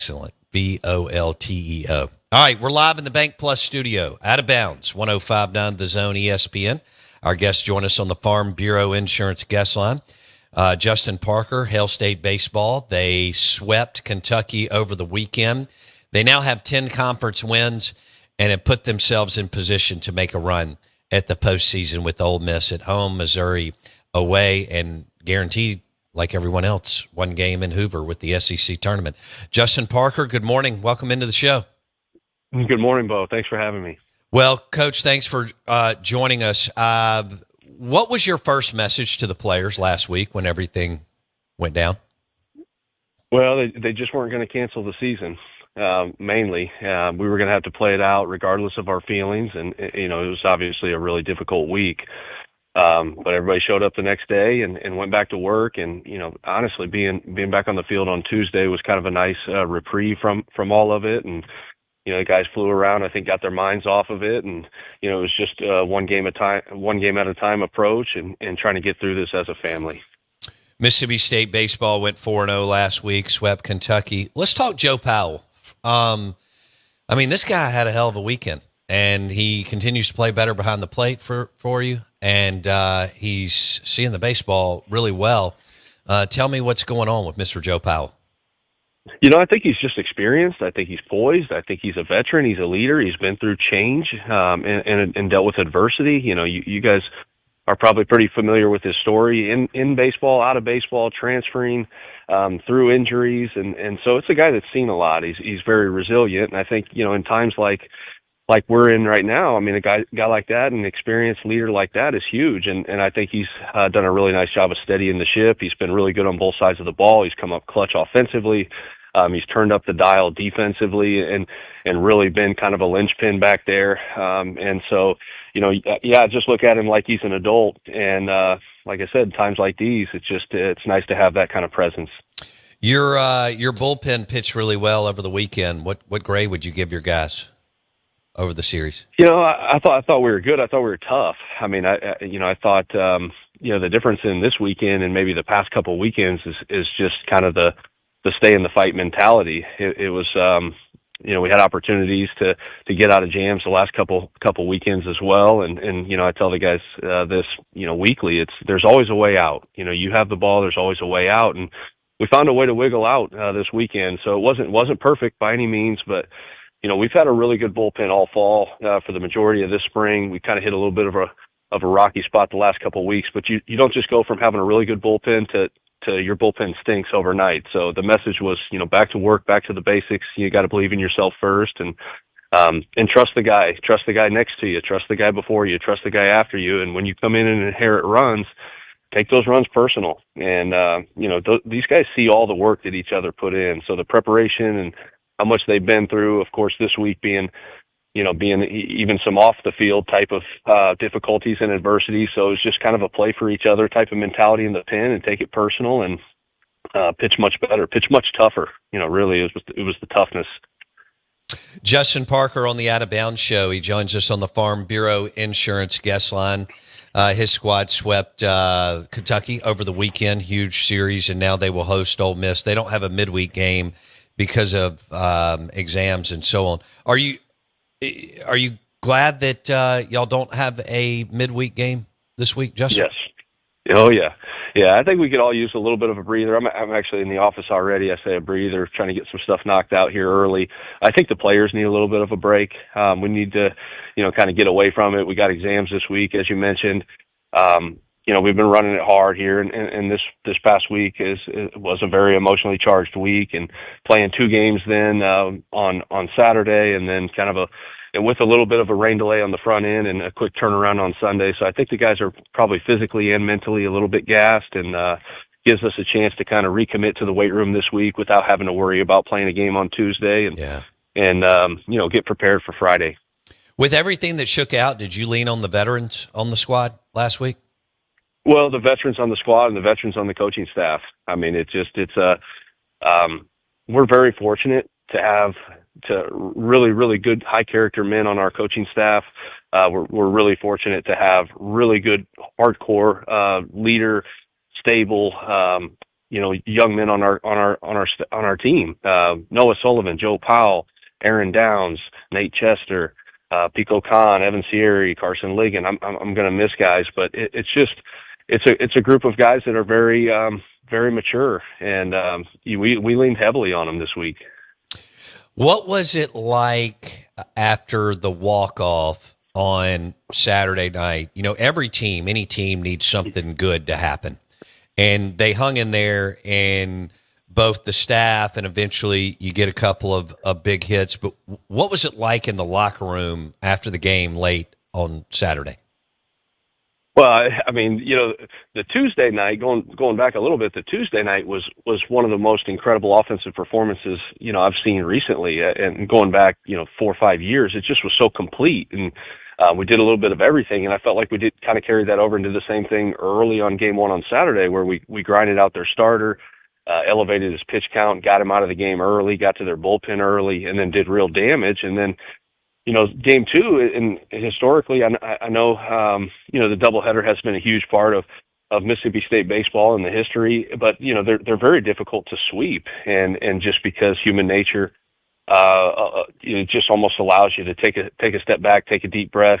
Excellent. VOLTEO. All right, we're live in the Bank Plus studio. Out of bounds, 105.9 The Zone ESPN. Our guests join us on the Farm Bureau Insurance guest line. Justin Parker, Hail State Baseball. They swept Kentucky over the weekend. They now have 10 conference wins and have put themselves in position to make a run at the postseason with Ole Miss at home, Missouri away, and guaranteed, like everyone else, one game in Hoover with the SEC tournament. Justin Parker, good morning. Welcome into the show. Good morning, Bo. Thanks for having me. Well, Coach, thanks for joining us. What was your first message to the players last week when everything went down? Well, they just weren't going to cancel the season, mainly. We were going to have to play it out regardless of our feelings, and, it was obviously a really difficult week. But everybody showed up the next day and went back to work. And, honestly, being back on the field on Tuesday was kind of a nice reprieve from all of it. And, the guys flew around, I think, got their minds off of it. And, it was just one game at a time approach and trying to get through this as a family. Mississippi State baseball went 4-0 last week, swept Kentucky. Let's talk Joe Powell. This guy had a hell of a weekend, and he continues to play better behind the plate for you. And he's seeing the baseball really well. Tell me what's going on with Mr. Joe Powell. I think he's just experienced. I think he's poised. I think he's a veteran. He's a leader. He's been through change and dealt with adversity. You guys are probably pretty familiar with his story in baseball, out of baseball, transferring through injuries. And so it's a guy that's seen a lot. He's very resilient. And I think, in times like we're in right now, a guy like that, an experienced leader like that is huge. And I think he's done a really nice job of steadying the ship. He's been really good on both sides of the ball. He's come up clutch offensively. He's turned up the dial defensively and really been kind of a linchpin back there. And so, just look at him like he's an adult. And like I said, times like these, it's nice to have that kind of presence. Your bullpen pitched really well over the weekend. What grade would you give your guys over the series? I thought we were good. I thought we were tough. I thought the difference in this weekend and maybe the past couple of weekends is just kind of the stay in the fight mentality. It was we had opportunities to get out of jams the last couple weekends as well. And I tell the guys this weekly. There's always a way out. You have the ball. There's always a way out, and we found a way to wiggle out this weekend. So it wasn't perfect by any means, but we've had a really good bullpen all fall for the majority of this spring. We kind of hit a little bit of a rocky spot the last couple of weeks, but you don't just go from having a really good bullpen to your bullpen stinks overnight. So the message was, back to work, back to the basics. You got to believe in yourself first and trust the guy next to you, trust the guy before you, trust the guy after you. And when you come in and inherit runs, take those runs personal. And, these guys see all the work that each other put in. So the preparation and how much they've been through, of course, this week being even some off the field type of difficulties and adversity. So it's just kind of a play for each other type of mentality in the pen and take it personal and pitch much better, pitch much tougher. Really it was the toughness. Justin Parker on the Out of Bounds show. He joins us on the Farm Bureau Insurance guest line. His squad swept Kentucky over the weekend, huge series, and now they will host Ole Miss. They don't have a midweek game because of exams and so on. Are you glad that y'all don't have a midweek game this week, Justin? Yes. Oh, yeah. Yeah, I think we could all use a little bit of a breather. I'm actually in the office already. I say a breather, trying to get some stuff knocked out here early. I think the players need a little bit of a break. We need to, kind of get away from it. We got exams this week, as you mentioned. We've been running it hard here, and this past week was a very emotionally charged week, and playing two games then on Saturday, and then and with a little bit of a rain delay on the front end and a quick turnaround on Sunday. So I think the guys are probably physically and mentally a little bit gassed, and gives us a chance to kind of recommit to the weight room this week without having to worry about playing a game on Tuesday and get prepared for Friday. With everything that shook out, did you lean on the veterans on the squad last week? Well, the veterans on the squad and the veterans on the coaching staff. We're very fortunate to have really, really good high character men on our coaching staff. We're really fortunate to have really good hardcore leader, stable, young men on our team. Noah Sullivan, Joe Powell, Aaron Downs, Nate Chester, Pico Khan, Evan Sierra, Carson Ligon. I'm going to miss guys, but it's a group of guys that are very very mature, and we leaned heavily on them this week. What was it like after the walk-off on Saturday night? Every team, any team needs something good to happen. And they hung in there, and both the staff and eventually you get a couple of big hits. But what was it like in the locker room after the game late on Saturday? Well, I mean, the Tuesday night, going back a little bit, the Tuesday night was one of the most incredible offensive performances, I've seen recently. And going back, 4 or 5 years, it just was so complete. And we did a little bit of everything. And I felt like we did kind of carry that over into the same thing early on game one on Saturday, where we grinded out their starter, elevated his pitch count, got him out of the game early, got to their bullpen early, and then did real damage. And then, game two, and historically, I know, the doubleheader has been a huge part of Mississippi State baseball in the history, but, they're very difficult to sweep. And just because human nature, it just almost allows you to take a step back, take a deep breath,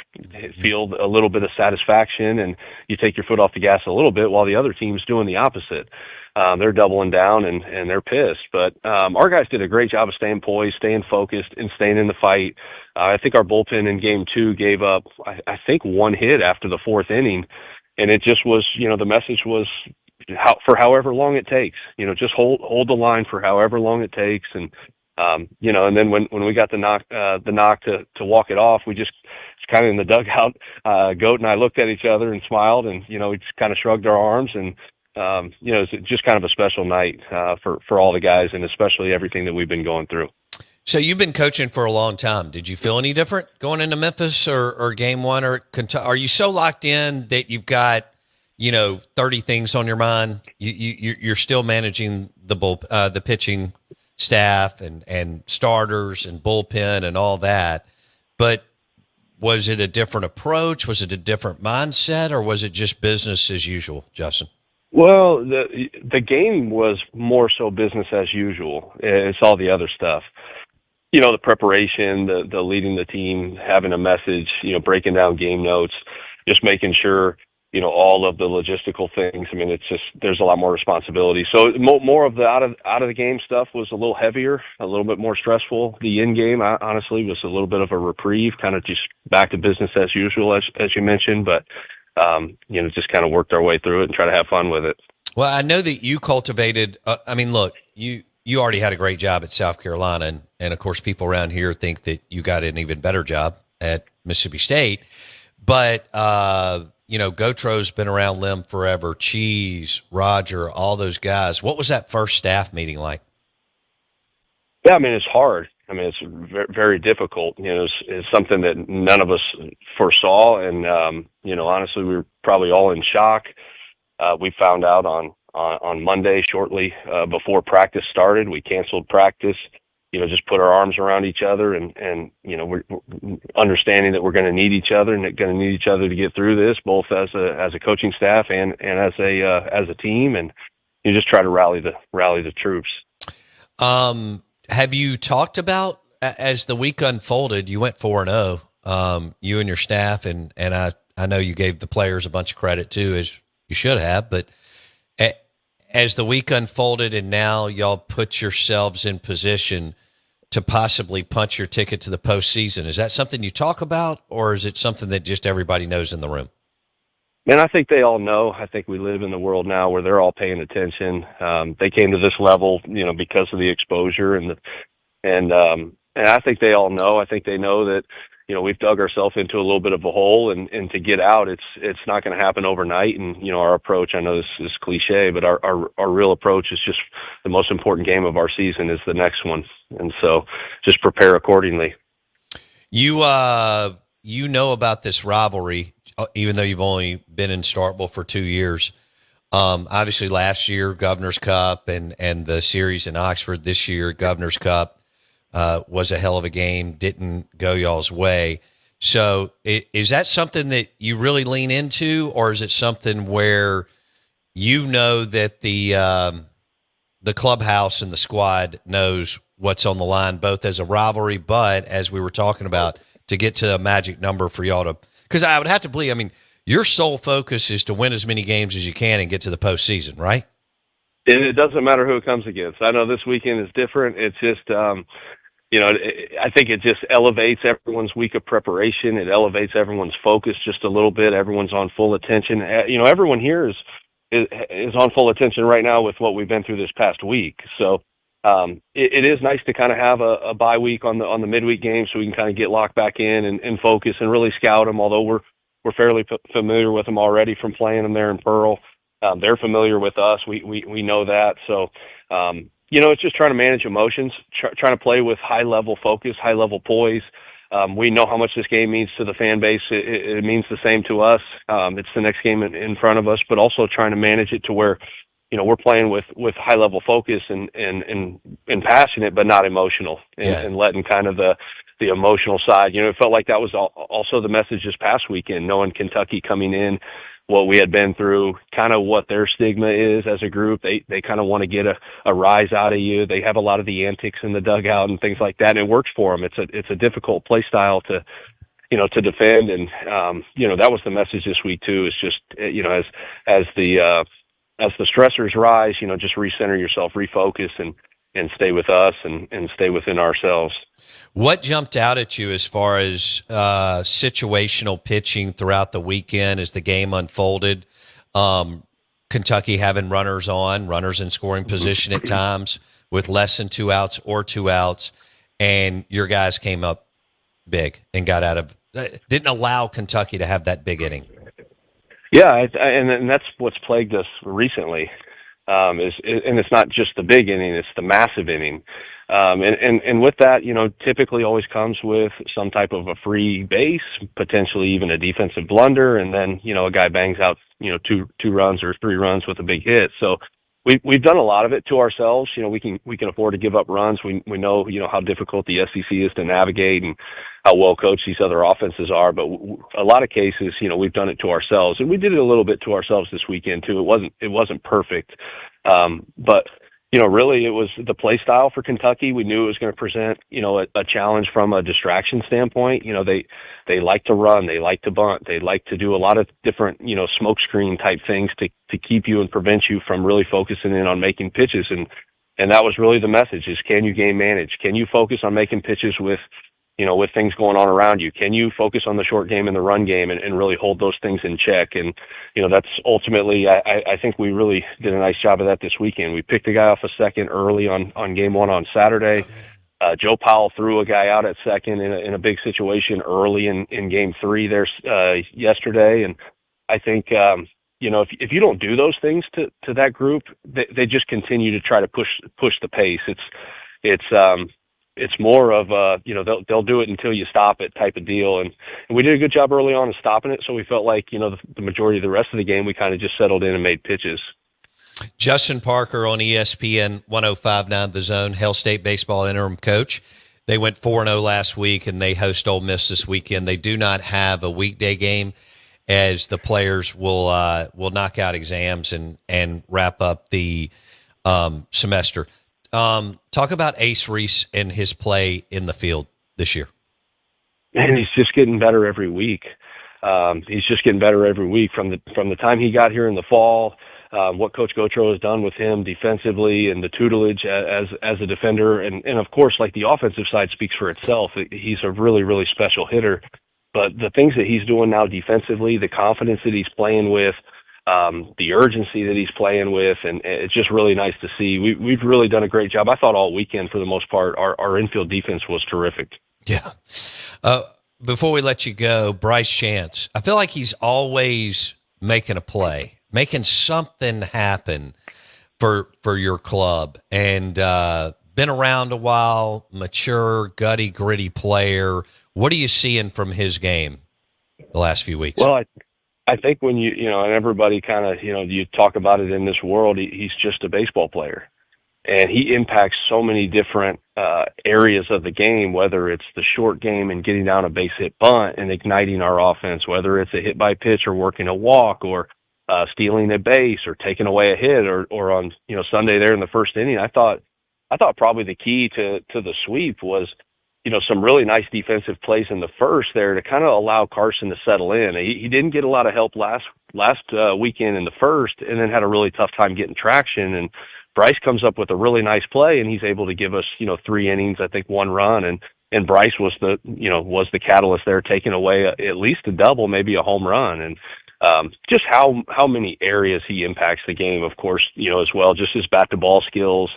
feel a little bit of satisfaction, and you take your foot off the gas a little bit while the other team's doing the opposite. They're doubling down and they're pissed. But our guys did a great job of staying poised, staying focused, and staying in the fight. I think our bullpen in game two gave up, I think, one hit after the fourth inning. And it just was, the message was for however long it takes, just hold the line for however long it takes. And, and then when we got the knock to walk it off, we just kind of in the dugout, Goat and I looked at each other and smiled, and, we just kind of shrugged our arms. And, it's just kind of a special night for all the guys, and especially everything that we've been going through. So you've been coaching for a long time. Did you feel any different going into Memphis or game one? Or are you so locked in that you've got, 30 things on your mind? You're still managing the pitching staff and starters and bullpen and all that. But was it a different approach? Was it a different mindset, or was it just business as usual, Justin? Well, the game was more so business as usual. It's all the other stuff. The preparation, the leading the team, having a message, breaking down game notes, just making sure, all of the logistical things. I mean, it's just, there's a lot more responsibility. So more of the out of the game stuff was a little heavier, a little bit more stressful. The in game, honestly, was a little bit of a reprieve, kind of just back to business as usual, as you mentioned. But just kind of worked our way through it and try to have fun with it. Well, I know that you cultivated, look, you already had a great job at South Carolina. And of course, people around here think that you got an even better job at Mississippi State. But, Gotro's been around Lem forever, Cheese, Roger, all those guys. What was that first staff meeting like? Yeah, it's hard. It's very, very difficult. It's something that none of us foresaw. And, honestly, we were probably all in shock. We found out on Monday, shortly before practice started. We canceled practice, just put our arms around each other and we're understanding that we're going to need each other and going to need each other to get through this, both as a coaching staff and as a team. And you just try to rally the troops. Have you talked about, as the week unfolded, you went 4-0, you and your staff, and I know you gave the players a bunch of credit too, as you should have, but as the week unfolded and now y'all put yourselves in position to possibly punch your ticket to the postseason, is that something you talk about, or is it something that just everybody knows in the room? Man, I think they all know. I think we live in the world now where they're all paying attention. They came to this level, because of the exposure and I think they all know. I think they know that, we've dug ourselves into a little bit of a hole, and to get out, it's not going to happen overnight. And, our approach, I know this is cliche, but our real approach is just the most important game of our season is the next one. And so just prepare accordingly. You about this rivalry, even though you've only been in Starkville for 2 years. Obviously last year, Governor's Cup and the series in Oxford. This year, Governor's Cup was a hell of a game, didn't go y'all's way. So is that something that you really lean into, or is it something where that the clubhouse and the squad knows what's on the line, both as a rivalry, but as we were talking about, to get to a magic number for y'all to, because I would have to believe, I mean, your sole focus is to win as many games as you can and get to the postseason, right? It doesn't matter who it comes against. I know this weekend is different. It's just, I think it just elevates everyone's week of preparation. It elevates everyone's focus just a little bit. Everyone's on full attention. Everyone here is on full attention right now with what we've been through this past week. So it is nice to kind of have a bye week on the midweek game, so we can kind of get locked back in and focus and really scout them. Although we're fairly familiar with them already from playing them there in Pearl. They're familiar with us. We know that. So, it's just trying to manage emotions, trying to play with high level focus, high level poise. We know how much this game means to the fan base. It means the same to us. It's the next game in front of us, but also trying to manage it to where, we're playing with high level focus and passionate, but not emotional, and letting kind of the emotional side. It felt like that was also the message this past weekend, knowing Kentucky coming in, what we had been through, kind of what their stigma is as a group. They kind of want to get a rise out of you. They have a lot of the antics in the dugout and things like that, and it works for them. It's a difficult play style to defend, and that was the message this week too. Is just as the stressors rise, just recenter yourself, refocus, and stay with us and stay within ourselves. What jumped out at you as far as situational pitching throughout the weekend as the game unfolded? Kentucky having runners in scoring position at times with less than 2 outs or 2 outs, and your guys came up big and didn't allow Kentucky to have that big inning. Yeah, and that's what's plagued us recently. And it's not just the big inning; it's the massive inning. And with that, typically always comes with some type of a free base, potentially even a defensive blunder, and then a guy bangs out two runs or 3 runs with a big hit. So we've done a lot of it to ourselves. We can afford to give up runs. We know how difficult the SEC is to navigate and how well coached these other offenses are. But a lot of cases, we've done it to ourselves, and we did it a little bit to ourselves this weekend too. It wasn't perfect, but really it was the play style for Kentucky. We knew it was going to present a challenge from a distraction standpoint. They like to run, they like to bunt, they like to do a lot of different smoke screen type things to keep you and prevent you from really focusing in on making pitches. And that was really the message: is can you game manage? Can you focus on making pitches with things going on around you? Can you focus on the short game and the run game and really hold those things in check? And, that's ultimately, I think we really did a nice job of that this weekend. We picked a guy off a second early on game 1 on Saturday. Joe Powell threw a guy out at second in a big situation early in game 3 there yesterday. And I think, if you don't do those things to that group, they just continue to try to push the pace. It's more of they'll do it until you stop it type of deal, and we did a good job early on of stopping it. So we felt like the majority of the rest of the game we kind of just settled in and made pitches. Justin Parker on ESPN 105.9 The Zone, Hail State baseball interim coach. They went 4-0 last week, and they host Ole Miss this weekend. They do not have a weekday game, as the players will knock out exams and wrap up the semester. Talk about Ace Reese and his play in the field this year. And he's just getting better every week. He's just getting better every week from the time he got here in the fall. What Coach Gotro has done with him defensively and the tutelage as a defender, and of course, like, the offensive side speaks for itself. He's a really, really special hitter. But the things that he's doing now defensively, the confidence that he's playing with, the urgency that he's playing with, and it's just really nice to see. We've really done a great job. I thought all weekend, for the most part, our infield defense was terrific. Yeah. Before we let you go, Bryce Chance, I feel like he's always making a play, making something happen for your club, and been around a while, mature, gutty, gritty player. What are you seeing from his game the last few weeks? Well, I think when and everybody kind of, you talk about it in this world, he's just a baseball player. And he impacts so many different areas of the game, whether it's the short game and getting down a base hit bunt and igniting our offense, whether it's a hit by pitch or working a walk, or stealing a base or taking away a hit, or on, Sunday there in the first inning. I thought probably the key to the sweep was, some really nice defensive plays in the first there to kind of allow Carson to settle in. He didn't get a lot of help last weekend in the first, and then had a really tough time getting traction. And Bryce comes up with a really nice play, and he's able to give us, 3 innings, I think 1 run. And Bryce was the catalyst there, taking away at least a double, maybe a home run. And just how many areas he impacts the game, of course, as well, just his bat to ball skills.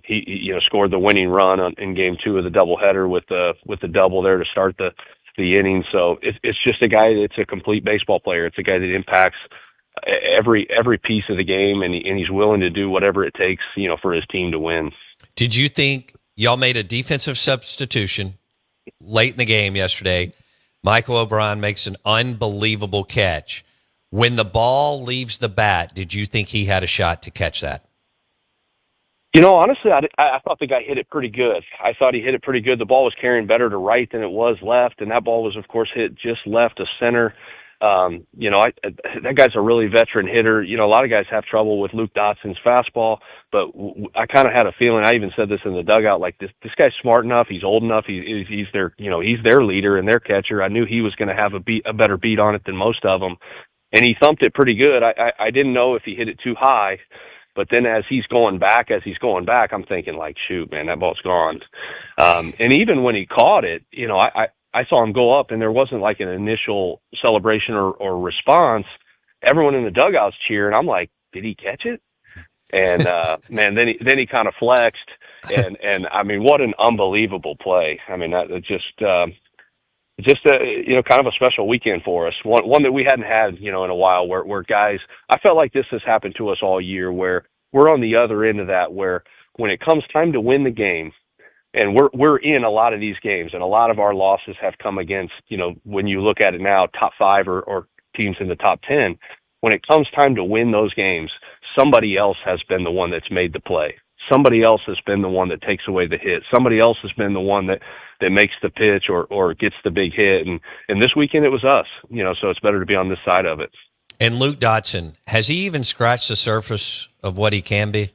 He scored the winning run in game 2 of the doubleheader with the double there to start the inning. So it's just a guy that's a complete baseball player. It's a guy that impacts every piece of the game, and he's willing to do whatever it takes, for his team to win. Did you think y'all made a defensive substitution late in the game yesterday? Michael O'Brien makes an unbelievable catch. When the ball leaves the bat, did you think he had a shot to catch that? Honestly, I thought the guy hit it pretty good. I thought he hit it pretty good. The ball was carrying better to right than it was left, and that ball was, of course, hit just left of center. That guy's a really veteran hitter. A lot of guys have trouble with Luke Dotson's fastball, but I kind of had a feeling. I even said this in the dugout, like this guy's smart enough. He's old enough. He's their leader and their catcher. I knew he was going to have a better beat on it than most of them, and he thumped it pretty good. I didn't know if he hit it too high. But then as he's going back, I'm thinking, like, shoot, man, that ball's gone. And even when he caught it, I saw him go up, and there wasn't like an initial celebration or response. Everyone in the dugout's cheering. I'm like, did he catch it? And man, then he kind of flexed, and I mean, what an unbelievable play. I mean, that just kind of a special weekend for us. One that we hadn't had, in a while, where guys, I felt like this has happened to us all year, where we're on the other end of that, where when it comes time to win the game, and we're in a lot of these games, and a lot of our losses have come against, when you look at it now, top 5 or teams in the top 10. When it comes time to win those games, somebody else has been the one that's made the play. Somebody else has been the one that takes away the hit. Somebody else has been the one that makes the pitch or gets the big hit. And this weekend it was us, so it's better to be on this side of it. And Luke Dotson, has he even scratched the surface of what he can be?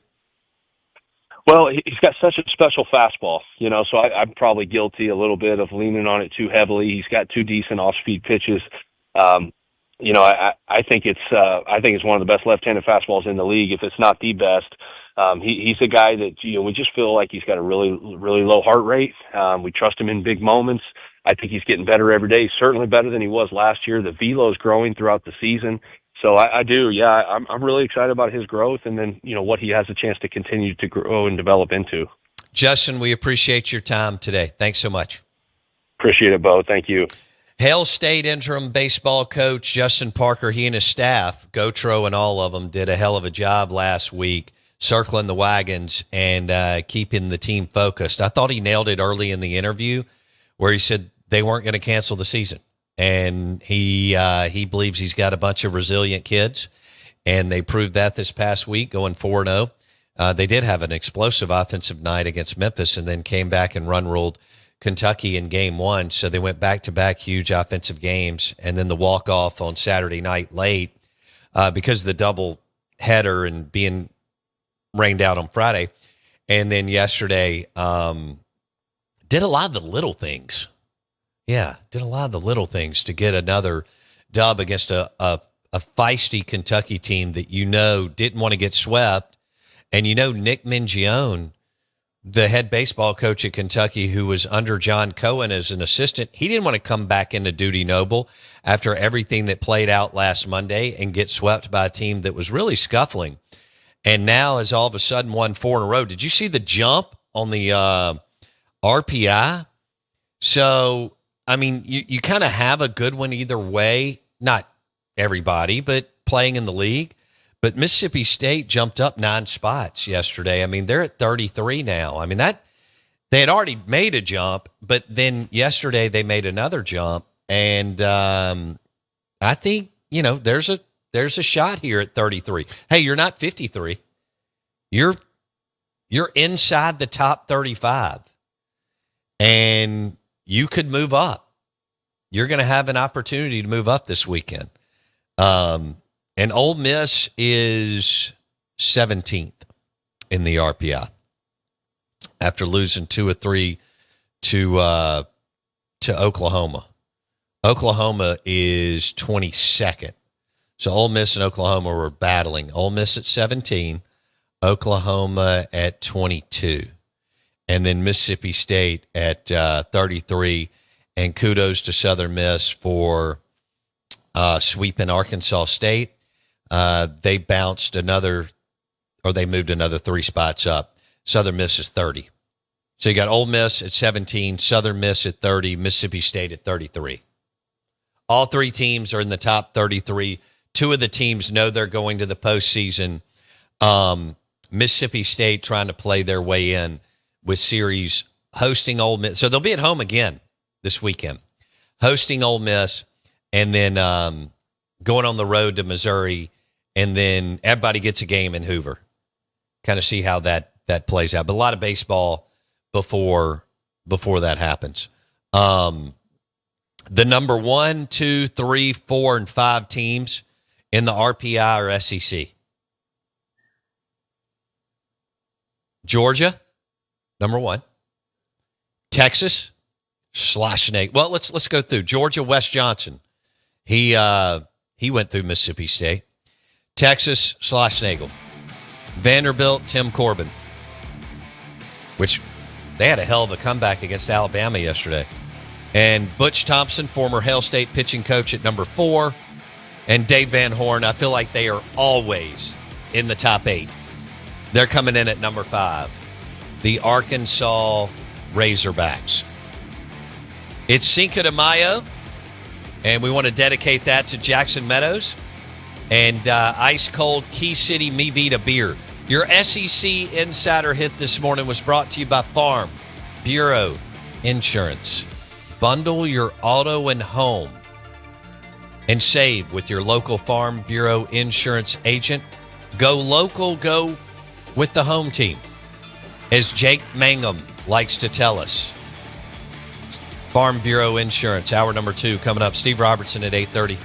Well, he's got such a special fastball, so I'm probably guilty a little bit of leaning on it too heavily. He's got 2 decent off-speed pitches. I think it's one of the best left-handed fastballs in the league, if it's not the best. He's a guy that, we just feel like he's got a really, really low heart rate. We trust him in big moments. I think he's getting better every day, certainly better than he was last year. The velo's growing throughout the season. So I do. Yeah, I'm really excited about his growth, and then, what he has a chance to continue to grow and develop into. Justin, we appreciate your time today. Thanks so much. Appreciate it, Bo. Thank you. Hail State interim baseball coach Justin Parker, he and his staff, Gotro and all of them, did a hell of a job last week circling the wagons and keeping the team focused. I thought he nailed it early in the interview where he said they weren't going to cancel the season. And he believes he's got a bunch of resilient kids, and they proved that this past week going 4-0. They did have an explosive offensive night against Memphis and then came back and run-ruled Kentucky in game 1. So they went back-to-back huge offensive games, and then the walk-off on Saturday night late because of the double header and being rained out on Friday. And then yesterday did a lot of the little things. Yeah, did a lot of the little things to get another dub against a feisty Kentucky team that didn't want to get swept. And Nick Mingione, the head baseball coach at Kentucky, who was under John Cohen as an assistant, he didn't want to come back into Duty Noble after everything that played out last Monday and get swept by a team that was really scuffling. And now has all of a sudden won 4 in a row. Did you see the jump on the RPI? So, I mean, you kind of have a good one either way. Not everybody, but playing in the league. But Mississippi State jumped up 9 spots yesterday. I mean, they're at 33 now. I mean, they had already made a jump, but then yesterday they made another jump. And I think, there's a shot here at 33. Hey, you're not 53. You're inside the top 35. And you could move up. You're going to have an opportunity to move up this weekend. And Ole Miss is 17th in the RPI after losing 2 or 3 to Oklahoma. Oklahoma is 22nd. So Ole Miss and Oklahoma were battling. Ole Miss at 17, Oklahoma at 22, and then Mississippi State at 33. And kudos to Southern Miss for sweeping Arkansas State. They moved another 3 spots up. Southern Miss is 30. So you got Ole Miss at 17, Southern Miss at 30, Mississippi State at 33. All 3 teams are in the top 33. 2 of the teams know they're going to the postseason. Mississippi State trying to play their way in with series hosting Ole Miss. So they'll be at home again this weekend, hosting Ole Miss, and then going on the road to Missouri, and then everybody gets a game in Hoover. Kind of see how that plays out. But a lot of baseball before that happens. The number 1, 2, 3, 4, and 5 teams in the RPI or SEC. Georgia, number 1. Texas, /Nate. Well, let's go through. Georgia, Wes Johnson. He went through Mississippi State. Texas, /Nagel. Vanderbilt, Tim Corbin. Which they had a hell of a comeback against Alabama yesterday. And Butch Thompson, former Hail State pitching coach at number 4. And Dave Van Horn, I feel like they are always in the top 8. They're coming in at number 5. The Arkansas Razorbacks. It's Cinco de Mayo, and we want to dedicate that to Jackson Meadows and ice-cold Key City Mi Vida beer. Your SEC Insider Hit this morning was brought to you by Farm Bureau Insurance. Bundle your auto and home and save with your local Farm Bureau Insurance agent. Go local, go with the home team. As Jake Mangum likes to tell us. Farm Bureau Insurance, hour number 2 coming up. Steve Robertson at 8:30.